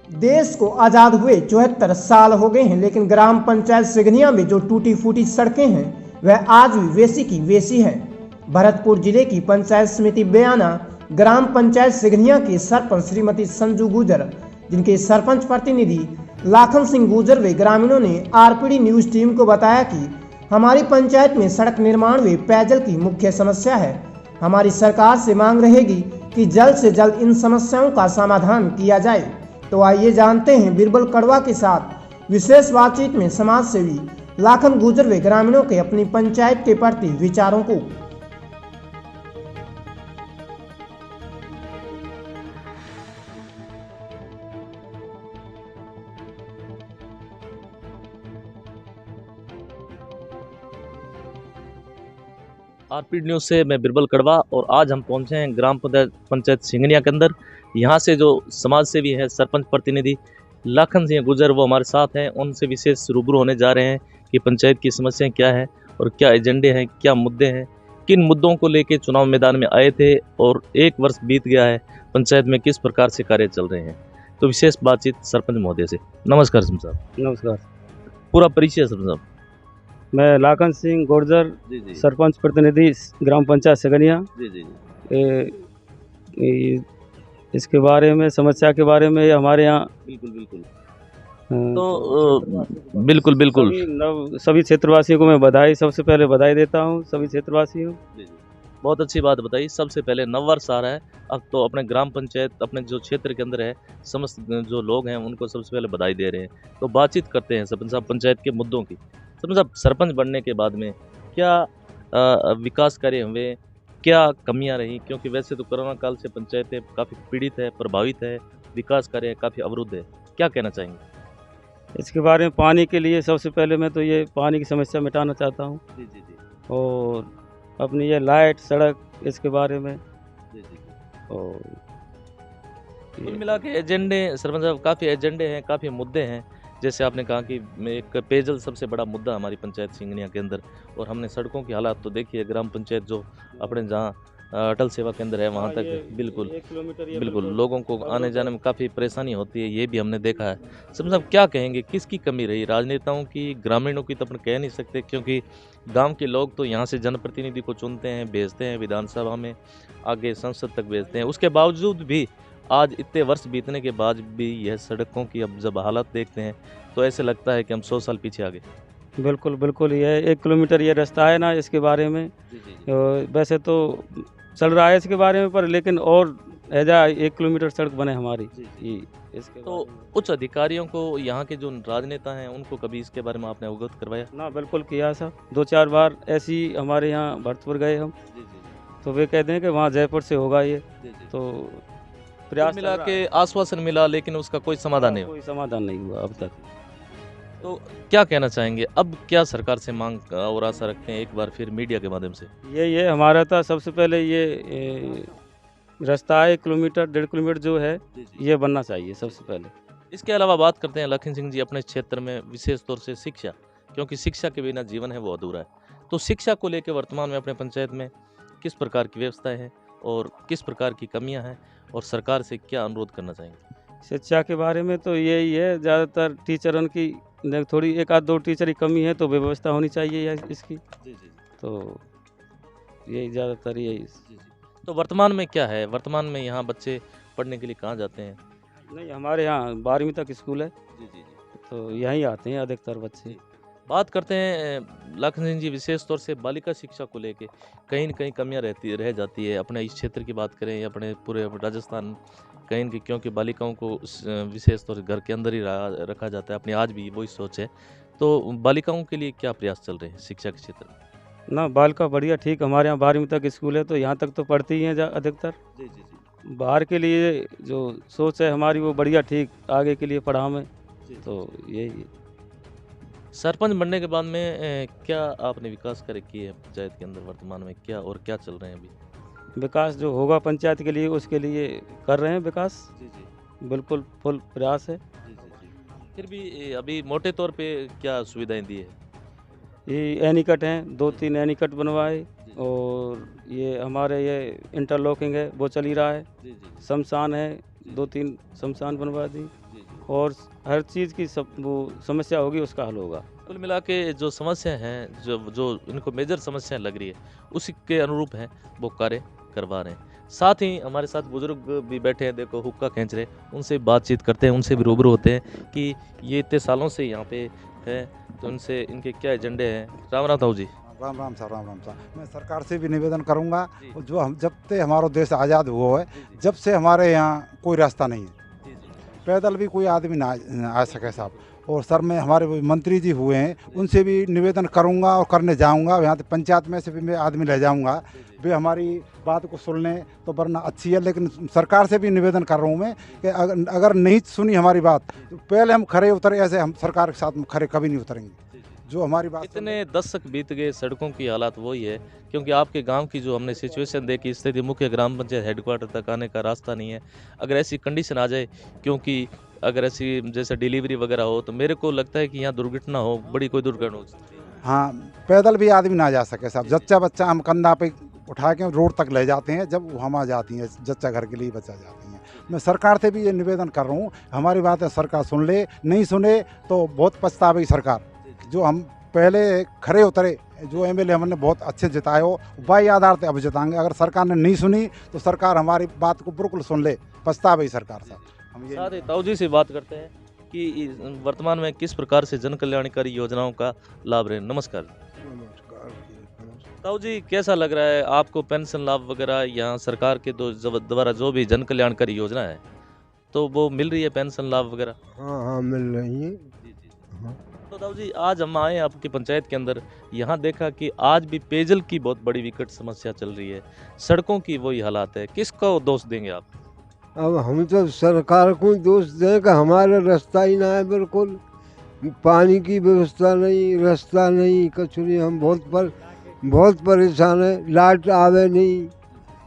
देश को आज़ाद हुए 74 साल हो गए हैं, लेकिन ग्राम पंचायत सिगनिया में जो टूटी फूटी सड़कें हैं वह आज भी वैसी की वैसी है। भरतपुर जिले की पंचायत समिति बयाना ग्राम पंचायत सिगनिया के सरपंच श्रीमती संजू गुजर, जिनके सरपंच प्रतिनिधि लाखन सिंह गुजर व ग्रामीणों ने आरपीडी न्यूज टीम को बताया कि हमारी पंचायत में सड़क निर्माण व पेयजल की मुख्य समस्या है। हमारी सरकार से मांग रहेगी कि जल्द से जल्द इन समस्याओं का समाधान किया जाए। तो आइए जानते हैं बीरबल कड़वा के साथ विशेष बातचीत में समाज सेवी लाखन गुजर व ग्रामीणों के अपनी पंचायत के प्रति विचारों को। आरपीडी न्यूज़ से मैं बीरबल कड़वा और आज हम पहुंचे हैं ग्राम पंचायत सिंगनिया के अंदर। यहाँ से जो समाज सेवी है सरपंच प्रतिनिधि लाखन सिंह गुजर वो हमारे साथ हैं। उनसे विशेष रूबरू होने जा रहे हैं कि पंचायत की समस्याएं क्या है और क्या एजेंडे हैं, क्या मुद्दे हैं, किन मुद्दों को लेकर चुनाव मैदान में आए थे और एक वर्ष बीत गया है, पंचायत में किस प्रकार से कार्य चल रहे हैं। तो विशेष बातचीत सरपंच महोदय से। नमस्कार सरपंच साहब। नमस्कार। पूरा परिचय सरपंच साहब। मैं लाखन सिंह गुर्जर, जी सरपंच प्रतिनिधि ग्राम पंचायत सिगनिया। जी इसके बारे में, समस्या के बारे में हमारे यहाँ बिल्कुल तो बिल्कुल सभी क्षेत्रवासियों को मैं बधाई, सबसे पहले बधाई देता हूँ सभी क्षेत्रवासियों। बहुत अच्छी बात बताई। सबसे पहले नववर्ष आ रहा है, अब तो अपने ग्राम पंचायत अपने जो क्षेत्र के अंदर है समस्त जो लोग हैं उनको सबसे पहले बधाई दे रहे हैं। तो बातचीत करते हैं सरपंच साहब पंचायत के मुद्दों की। सरपंच साहब, सरपंच बनने के बाद में क्या विकास कार्य हुए, क्या कमियां रही? क्योंकि वैसे तो कोरोना काल से पंचायतें काफ़ी पीड़ित है, प्रभावित है, विकास कार्य काफ़ी अवरुद्ध है, क्या कहना चाहेंगे? इसके बारे में पानी के लिए सबसे पहले मैं तो ये पानी की समस्या मिटाना चाहता हूँ। जी और अपनी ये लाइट, सड़क, इसके बारे में। जी और कुल मिला के एजेंडे सरपंच साहब काफ़ी एजेंडे हैं, काफ़ी मुद्दे हैं। जैसे आपने कहा कि एक पेयजल सबसे बड़ा मुद्दा हमारी पंचायत सिंगनिया के अंदर, और हमने सड़कों की हालात तो देखी है। ग्राम पंचायत जो अपने जहाँ अटल सेवा केंद्र है वहाँ तक बिल्कुल लोगों को आने जाने में काफ़ी परेशानी होती है, ये भी हमने देखा है। सरपंच साहब, क्या कहेंगे, किसकी कमी रही? राजनेताओं की, ग्रामीणों की तो अपन कह नहीं सकते, क्योंकि गांव के लोग तो यहाँ से जनप्रतिनिधि को चुनते हैं, भेजते हैं विधानसभा में, आगे संसद तक भेजते हैं। उसके बावजूद भी आज इतने वर्ष बीतने के बाद भी यह सड़कों की अब जब हालत देखते हैं तो ऐसे लगता है कि हम 100 साल पीछे आ गए। बिल्कुल ये 1 किलोमीटर ये रास्ता है ना, इसके बारे में वैसे तो चल रहा है इसके बारे में, पर लेकिन और ऐजा 1 किलोमीटर सड़क बने हमारी। इसके तो उच्च अधिकारियों को, यहाँ के जो राजनेता हैं, उनको कभी इसके बारे में आपने अवगत करवाया? ना, बिल्कुल किया सर। 2-4 बार ऐसी हमारे यहाँ भरतपुर गए हम, तो वे कहते हैं कि वहाँ जयपुर से होगा ये। तो प्रयास मिला के आश्वासन मिला, लेकिन उसका कोई समाधान नहीं हुआ। कोई समाधान नहीं हुआ अब तक। तो क्या कहना चाहेंगे, अब क्या सरकार से मांग और आशा रखते हैं एक बार फिर मीडिया के माध्यम से? ये हमारा था सबसे पहले ये रास्ता है 1 किलोमीटर 1.5 किलोमीटर जो है ये बनना चाहिए सबसे पहले। इसके अलावा बात करते हैं लखन सिंह जी अपने क्षेत्र में विशेष तौर से शिक्षा, क्योंकि शिक्षा के बिना जीवन है वो अधूरा है। तो शिक्षा को लेकर वर्तमान में अपने पंचायत में किस प्रकार की व्यवस्थाएं हैं और किस प्रकार की कमियां हैं, और सरकार से क्या अनुरोध करना चाहेंगे? शिक्षा के बारे में तो यही है, ज़्यादातर टीचरों की थोड़ी 1-2 टीचर की कमी है, तो व्यवस्था होनी चाहिए इसकी। तो यही ज़्यादातर यही। तो वर्तमान में क्या है? वर्तमान में यहाँ बच्चे पढ़ने के लिए कहाँ जाते हैं? नहीं, हमारे यहाँ 12वीं तक स्कूल है। तो यहीं आते हैं अधिकतर बच्चे। बात करते हैं लखन सिंह जी विशेष तौर से बालिका शिक्षा को लेके कहीं न कहीं कमियां रह जाती है। अपने इस क्षेत्र की बात करें या अपने पूरे राजस्थान कहीं की, क्योंकि बालिकाओं को विशेष तौर से घर के अंदर ही रखा जाता है, अपनी आज भी वही सोच है। तो बालिकाओं के लिए क्या प्रयास चल रहे हैं शिक्षा के क्षेत्र में? ना, बालिका बढ़िया, ठीक। हमारे यहाँ 12वीं तक स्कूल है, तो यहाँ तक तो पढ़ती ही हैं अधिकतर। बाहर के लिए जो सोच है हमारी वो बढ़िया, ठीक, आगे के लिए पढ़ा में। तो यही सरपंच बनने के बाद में क्या आपने विकास कार्य किए हैं पंचायत के अंदर वर्तमान में, क्या और क्या चल रहे हैं अभी? विकास जो होगा पंचायत के लिए उसके लिए कर रहे हैं विकास। बिल्कुल फुल प्रयास है। फिर भी अभी मोटे तौर पे क्या सुविधाएं दी है? ये एनीकट हैं, 2-3 एनीकट बनवाए, और ये हमारे ये इंटरलॉकिंग है वो चल ही रहा है। शमशान है, 2-3 शमशान बनवा दी। और हर चीज़ की सब वो समस्या होगी उसका हल होगा। कुल मिला के जो समस्या हैं, जो जो इनको मेजर समस्या लग रही है, उसी के अनुरूप हैं, वो कार्य करवा रहे हैं। साथ ही हमारे साथ बुजुर्ग भी बैठे हैं, देखो हुक्का खींच रहे, उनसे बातचीत करते हैं, उनसे भी रूबरू होते हैं कि ये इतने सालों से यहाँ पे है, तो उनसे इनके क्या एजेंडे हैं। राम राम ताऊ जी। राम राम साहब, राम राम साहब। मैं सरकार से भी निवेदन करूंगा, जी। जो हम जब से हमारा देश आज़ाद हुआ है, जब से हमारे यहाँ कोई रास्ता नहीं है, पैदल भी कोई आदमी ना आ सके साहब। और सर मैं हमारे वो मंत्री जी हुए हैं, उनसे भी निवेदन करूंगा और करने जाऊंगा। यहाँ तो पंचायत में से भी मैं आदमी ले जाऊंगा, वे हमारी बात को सुन लें तो वरना अच्छी है। लेकिन सरकार से भी निवेदन कर रहा हूँ मैं कि अगर नहीं सुनी हमारी बात तो पहले हम खड़े उतरे, ऐसे हम सरकार के साथ खड़े कभी नहीं उतरेंगे। जो हमारी बात इतने दशक बीत गए, सड़कों की हालात वही है, क्योंकि आपके गांव की जो हमने सिचुएशन देखी, स्थिति, मुख्य ग्राम पंचायत हेडक्वार्टर तक आने का रास्ता नहीं है। अगर ऐसी कंडीशन आ जाए, क्योंकि अगर ऐसी जैसे डिलीवरी वगैरह हो, तो मेरे को लगता है कि यहाँ दुर्घटना हो, बड़ी कोई दुर्घटना हो सकती है। हाँ, पैदल भी आदमी ना जा सके साहब। जच्चा बच्चा हम कंधा पे उठा के रोड तक ले जाते हैं, जब हम आ जाती हैं जच्चा घर के लिए बचा जाती हैं। मैं सरकार से भी ये निवेदन कर रहा हूँ, हमारी बातें सरकार सुन ले, नहीं सुने तो बहुत पछतावेगी सरकार। जो हम पहले खड़े उतरे, जो एमएलए हमने बहुत अच्छे जिताए हो, वही आधार पे अब जिताएंगे। अगर सरकार ने नहीं सुनी तो सरकार हमारी बात को बिल्कुल सुन ले, पछतावेगी सरकार साहब। हम ये साथ ही ताऊ जी से बात करते हैं कि वर्तमान में किस प्रकार से जन कल्याणकारी योजनाओं का लाभ रहे। नमस्कार ताऊ जी, कैसा लग रहा है आपको पेंशन लाभ वगैरह यहाँ सरकार के द्वारा जो भी जन कल्याणकारी योजना है, तो वो मिल रही है पेंशन लाभ वगैरह? हाँ हाँ मिल रही है। हाँ। तो ताऊ जी, आज हम आए आपकी पंचायत के अंदर, यहाँ देखा कि आज भी पेयजल की बहुत बड़ी विकट समस्या चल रही है, सड़कों की वही हालात है, किसको दोष देंगे आप? अब हम तो सरकार को दोष दें कि हमारा रास्ता ही ना है, बिल्कुल पानी की व्यवस्था नहीं, रास्ता नहीं, कुछ नहीं। हम बहुत परेशान है, लाइट आवे नहीं।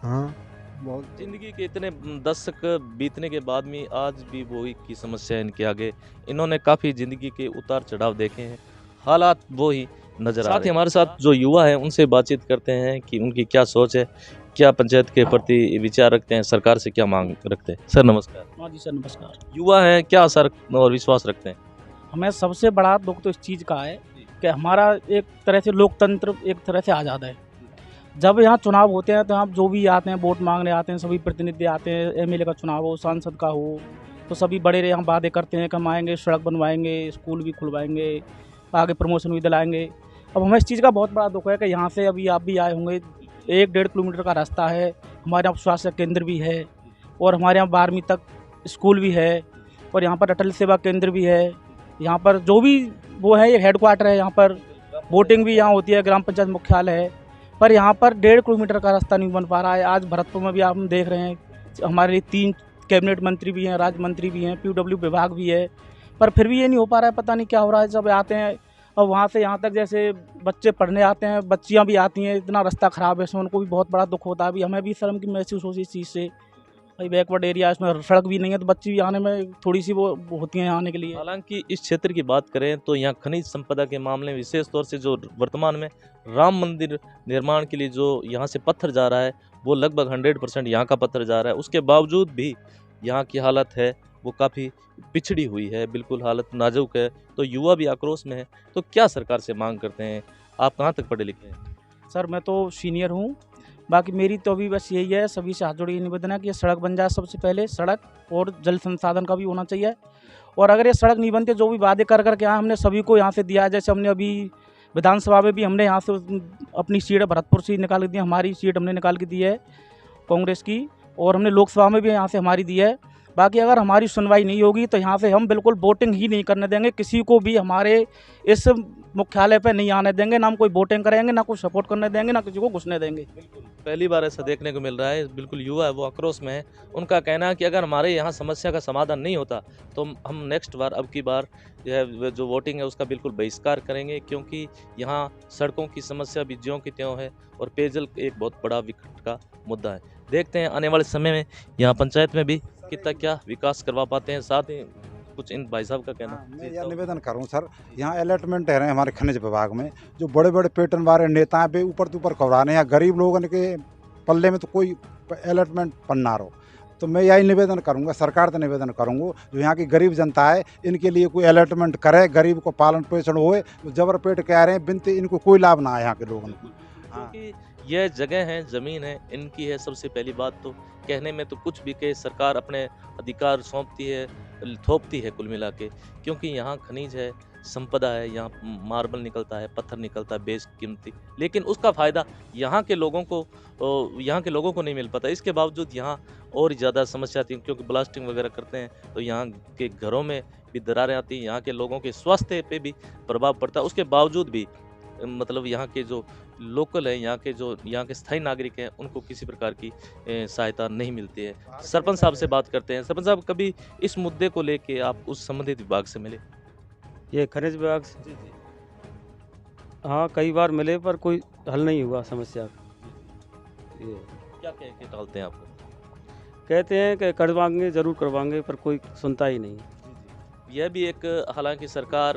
हाँ बहुत। जिंदगी के इतने दशक बीतने के बाद में आज भी वही की समस्या है इनके आगे। इन्होंने काफ़ी ज़िंदगी के उतार चढ़ाव देखे हैं, हालात वो ही नज़र आ रहे हैं। साथ ही हमारे साथ जो युवा हैं, उनसे बातचीत करते हैं कि उनकी क्या सोच है, क्या पंचायत के प्रति विचार रखते हैं, सरकार से क्या मांग रखते हैं। सर नमस्कार। हाँ जी सर नमस्कार। युवा हैं, क्या आशा और विश्वास रखते हैं? हमें सबसे बड़ा दुख तो इस चीज़ का है कि हमारा एक तरह से लोकतंत्र एक तरह से आज़ाद है। जब यहाँ चुनाव होते हैं तो यहाँ जो भी आते हैं, वोट मांगने आते हैं, सभी प्रतिनिधि आते हैं, एमएलए का चुनाव हो, सांसद का हो, तो सभी बड़े यहाँ वादे करते हैं कि हम आएंगे, सड़क बनवाएंगे, स्कूल भी खुलवाएंगे, आगे प्रमोशन भी दिलाएंगे। अब हमें इस चीज़ का बहुत बड़ा दुख है कि यहाँ से अभी आप भी आए होंगे, 1-1.5 किलोमीटर का रास्ता है, हमारे यहाँ स्वास्थ्य केंद्र भी है और हमारे यहाँ 12वीं तक स्कूल भी है और यहाँ पर अटल सेवा केंद्र भी है। यहाँ पर जो भी वो है, ये हेडक्वार्टर है, यहाँ पर वोटिंग भी यहाँ होती है, ग्राम पंचायत मुख्यालय है, पर यहाँ पर 1.5 किलोमीटर का रास्ता नहीं बन पा रहा है। आज भरतपुर में भी आप देख रहे हैं, हमारे लिए 3 कैबिनेट मंत्री भी हैं, राज्य मंत्री भी हैं, PWD विभाग भी है, पर फिर भी ये नहीं हो पा रहा है। पता नहीं क्या हो रहा है। जब आते हैं और वहाँ से यहाँ तक जैसे बच्चे पढ़ने आते हैं, बच्चियाँ भी आती हैं, इतना रास्ता ख़राब है, इसमें उनको भी बहुत बड़ा दुख होता है। अभी हमें भी शर्म की महसूस होती है इस चीज़ से, भाई बैकवर्ड एरिया, इसमें सड़क भी नहीं है, तो बच्ची भी आने में थोड़ी सी वो होती हैं आने के लिए। हालांकि इस क्षेत्र की बात करें तो यहाँ खनिज संपदा के मामले में विशेष तौर से जो वर्तमान में राम मंदिर निर्माण के लिए जो यहाँ से पत्थर जा रहा है, वो लगभग 100% यहाँ का पत्थर जा रहा है। उसके बावजूद भी यहाँ की हालत है वो काफ़ी पिछड़ी हुई है, बिल्कुल हालत नाजुक है। तो युवा भी आक्रोश में है। तो क्या सरकार से मांग करते हैं? आप कहाँ तक पढ़े लिखे हैं? सर मैं तो सीनियर हूँ, बाकी मेरी तो अभी बस यही है, सभी से हाथ जोड़े निवेदन है कि ये सड़क बन जाए। सबसे पहले सड़क और जल संसाधन का भी होना चाहिए। और अगर ये सड़क नहीं बनती, जो भी वादे कर करके यहाँ हमने सभी को यहाँ से दिया है, जैसे हमने अभी विधानसभा में भी हमने यहाँ से अपनी सीट भरतपुर से निकाल के दी, हमारी सीट हमने निकाल के दी है कांग्रेस की, और हमने लोकसभा में भी यहाँ से हमारी दी है। बाकी अगर हमारी सुनवाई नहीं होगी तो यहाँ से हम बिल्कुल वोटिंग ही नहीं करने देंगे, किसी को भी हमारे इस मुख्यालय पे नहीं आने देंगे, ना हम कोई वोटिंग करेंगे, ना कोई सपोर्ट करने देंगे, ना किसी को घुसने देंगे। बिल्कुल पहली बार ऐसा देखने को मिल रहा है। बिल्कुल युवा है वो आक्रोश में है। उनका कहना है कि अगर हमारे यहाँ समस्या का समाधान नहीं होता तो हम नेक्स्ट बार, अब की बार यह जो वोटिंग है उसका बिल्कुल बहिष्कार करेंगे, क्योंकि यहाँ सड़कों की समस्या भी ज्यों की त्यों है और पेयजल एक बहुत बड़ा विकट का मुद्दा है। देखते हैं आने वाले समय में यहाँ पंचायत में भी कितना क्या विकास करवा पाते हैं। साथ ही कुछ इन भाई साहब का कहना। मैं यह निवेदन करूं सर, यहाँ अलॉटमेंट है रहे हमारे खनिज विभाग में, जो बड़े बड़े पेटर्न वाले नेता हैं वे ऊपर तो ऊपर करा रहे हैं, गरीब लोगों के पल्ले में तो कोई अलॉटमेंट पन्ना रहो। तो मैं यही निवेदन करूंगा, सरकार से निवेदन करूंगा, जो यहाँ की गरीब जनता है इनके लिए कोई अलॉटमेंट करे, गरीब को पालन पोषण होए। जबर पेट कह रहे हैं, बिनते इनको कोई लाभ ना है यहाँ के लोगों को। हाँ। क्योंकि यह जगह है, ज़मीन है, इनकी है। सबसे पहली बात तो कहने में तो कुछ भी कहे, सरकार अपने अधिकार सौंपती है, थोपती है कुल मिला के, क्योंकि यहाँ खनिज है, संपदा है, यहाँ मार्बल निकलता है, पत्थर निकलता है बेशकीमती, लेकिन उसका फ़ायदा यहाँ के लोगों को नहीं मिल पाता। इसके बावजूद यहाँ और ज़्यादा समस्या आती है, क्योंकि ब्लास्टिंग वगैरह करते हैं तो यहाँ के घरों में भी दरारें आती हैं, यहाँ के लोगों के स्वास्थ्य पे भी प्रभाव पड़ता है। उसके बावजूद भी मतलब यहाँ के जो लोकल हैं, यहाँ के स्थायी नागरिक हैं, उनको किसी प्रकार की सहायता नहीं मिलती है। सरपंच साहब से बात करते हैं। सरपंच साहब, कभी इस मुद्दे को लेके आप उस संबंधित विभाग से मिले? ये खनिज विभाग से हाँ कई बार मिले, पर कोई हल नहीं हुआ समस्या का। ये क्या कह के टालते हैं आपको? कहते हैं कि करवाएंगे, ज़रूर करवाएंगे, पर कोई सुनता ही नहीं। यह भी एक, हालांकि सरकार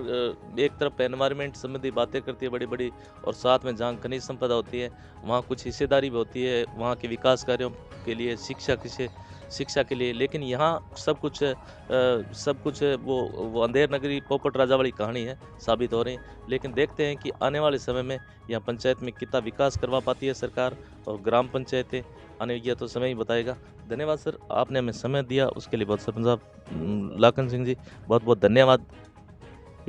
एक तरफ एनवायरनमेंट संबंधी बातें करती है बड़ी बड़ी, और साथ में जहाँ खनिज संपदा होती है वहाँ कुछ हिस्सेदारी भी होती है वहाँ के विकास कार्यों के लिए, शिक्षा के लिए, लेकिन यहाँ सब कुछ वो अंधेर नगरी पोपट राजा वाली कहानी है साबित हो रही है। लेकिन देखते हैं कि आने वाले समय में यहाँ पंचायत में कितना विकास करवा पाती है सरकार और ग्राम पंचायतें, आने यह तो समय ही बताएगा। धन्यवाद सर, आपने हमें समय दिया, उसके लिए बहुत सरपंच साहब लाखन सिंह जी बहुत बहुत धन्यवाद।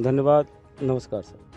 धन्यवाद, नमस्कार सर।